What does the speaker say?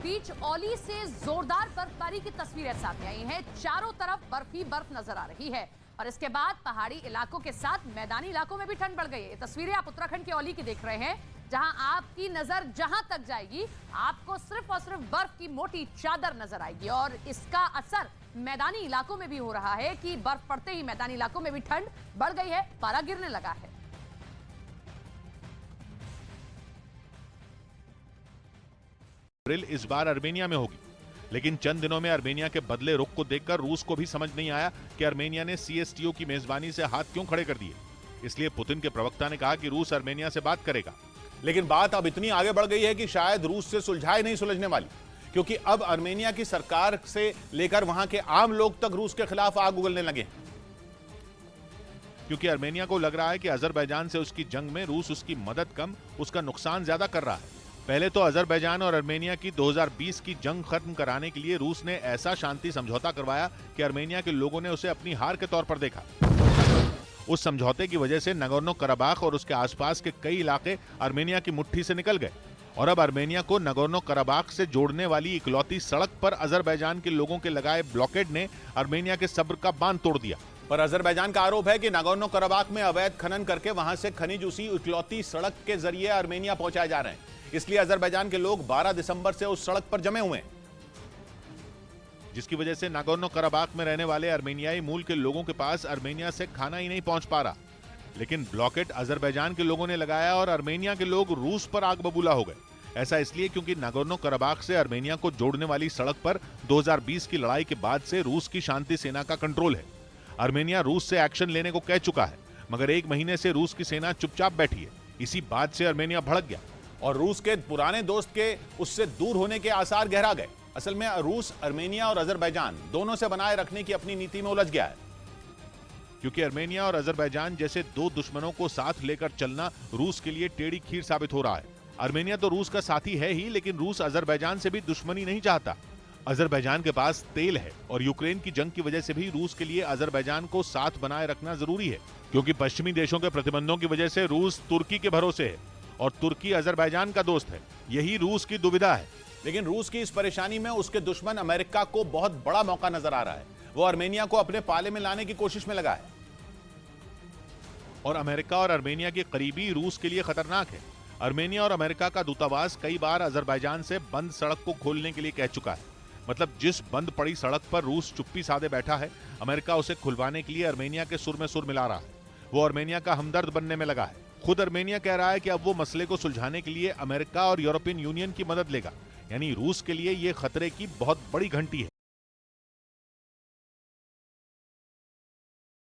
बीच औली से जोरदार बर्फबारी की तस्वीरें सामने आई हैं। चारों तरफ बर्फ ही बर्फ नजर आ रही है और इसके बाद पहाड़ी इलाकों के साथ मैदानी इलाकों में भी ठंड बढ़ गई है। तस्वीरें आप उत्तराखंड के औली की देख रहे हैं, जहां आपकी नजर जहां तक जाएगी आपको सिर्फ और सिर्फ बर्फ की मोटी चादर नजर आएगी और इसका असर मैदानी इलाकों में भी हो रहा है कि बर्फ पड़ते ही मैदानी इलाकों में भी ठंड बढ़ गई है, पारा गिरने लगा है। अप्रैल इस बार अर्मेनिया में होगी, लेकिन चंद दिनों में अर्मेनिया के बदले रुख को देखकर रूस को भी समझ नहीं आया कि अर्मेनिया ने सीएसटीओ की मेजबानी से हाथ क्यों खड़े कर दिए। इसलिए पुतिन के प्रवक्ता ने कहा कि रूस अर्मेनिया से बात करेगा। लेकिन बात अब इतनी आगे बढ़ गई है कि शायद रूस से सुलझाए नहीं सुलझने वाली, क्योंकि अब अर्मेनिया की सरकार से लेकर वहां के आम लोग तक रूस के खिलाफ आग उगलने लगे। क्योंकि अर्मेनिया को लग रहा है कि अजरबैजान से उसकी जंग में रूस उसकी मदद कम, उसका नुकसान ज्यादा कर रहा है। पहले तो अजरबैजान और अर्मेनिया की 2020 की जंग खत्म कराने के लिए रूस ने ऐसा शांति समझौता करवाया कि अर्मेनिया के लोगों ने उसे अपनी हार के तौर पर देखा। उस समझौते की वजह से नगोर्नो कराबाख और उसके आसपास के कई इलाके अर्मेनिया की मुट्ठी से निकल गए और अब अर्मेनिया को नगोर्नो कराबाख से जोड़ने वाली इकलौती सड़क पर अजरबैजान के लोगों के लगाए ब्लॉकेड ने अर्मेनिया के सब्र का बांध तोड़ दिया। पर अजरबैजान का आरोप है कि नागोर्नो कराबाख में अवैध खनन करके वहां से खनिज उसी इकलौती सड़क के जरिए अर्मेनिया पहुंचाए जा रहे हैं। इसलिए अजरबैजान के लोग 12 दिसंबर से उस सड़क पर जमे हुए हैं, जिसकी वजह से नागोर्नो कराबाख में रहने वाले अर्मेनियाई मूल के लोगों के पास अर्मेनिया से खाना ही नहीं पहुंच पा रहा। लेकिन ब्लॉकेट अजरबैजान के लोगों ने लगाया और अर्मेनिया के लोग रूस पर आग बबूला हो गए। ऐसा इसलिए क्योंकि नागोर्नो कराबाख से अर्मेनिया को जोड़ने वाली सड़क पर 2020 की लड़ाई के बाद से रूस की शांति सेना का कंट्रोल है। अर्मेनिया रूस से एक्शन लेने को कह चुका है, मगर एक महीने से रूस की सेना चुपचाप बैठी है। इसी बात से अर्मेनिया भड़क गया और रूस के पुराने दोस्त के उससे दूर होने के आसार गहरा गए। असल में रूस अर्मेनिया और अजरबैजान दोनों से बनाए रखने की अपनी नीति में उलझ गया है, क्योंकि अर्मेनिया और अजरबैजान जैसे दो दुश्मनों को साथ लेकर चलना रूस के लिए टेढ़ी खीर साबित हो रहा है। अर्मेनिया तो रूस का साथी है ही, लेकिन रूस अजरबैजान से भी दुश्मनी नहीं चाहता। अजरबैजान के पास तेल है और यूक्रेन की जंग की वजह से भी रूस के लिए अजरबैजान को साथ बनाए रखना जरूरी है, क्योंकि पश्चिमी देशों के प्रतिबंधों की वजह से रूस तुर्की के भरोसे है और तुर्की अजरबैजान का दोस्त है। यही रूस की दुविधा है। लेकिन रूस की इस परेशानी में उसके दुश्मन अमेरिका को बहुत बड़ा मौका नजर आ रहा है। वो अर्मेनिया को अपने पाले में लाने की कोशिश में लगा है और अमेरिका और अर्मेनिया की करीबी रूस के लिए खतरनाक है। अर्मेनिया और अमेरिका का दूतावास कई बार अजरबैजान से बंद सड़क को खोलने के लिए कह चुका है। मतलब जिस बंद पड़ी सड़क पर रूस चुप्पी साधे बैठा है, अमेरिका उसे खुलवाने के लिए अर्मेनिया के सुर में सुर मिला रहा है। वो अर्मेनिया का हमदर्द बनने में लगा है। खुद अर्मेनिया कह रहा है कि अब वो मसले को सुलझाने के लिए अमेरिका और यूरोपियन यूनियन की मदद लेगा। यानी रूस के लिए ये खतरे की बहुत बड़ी घंटी है।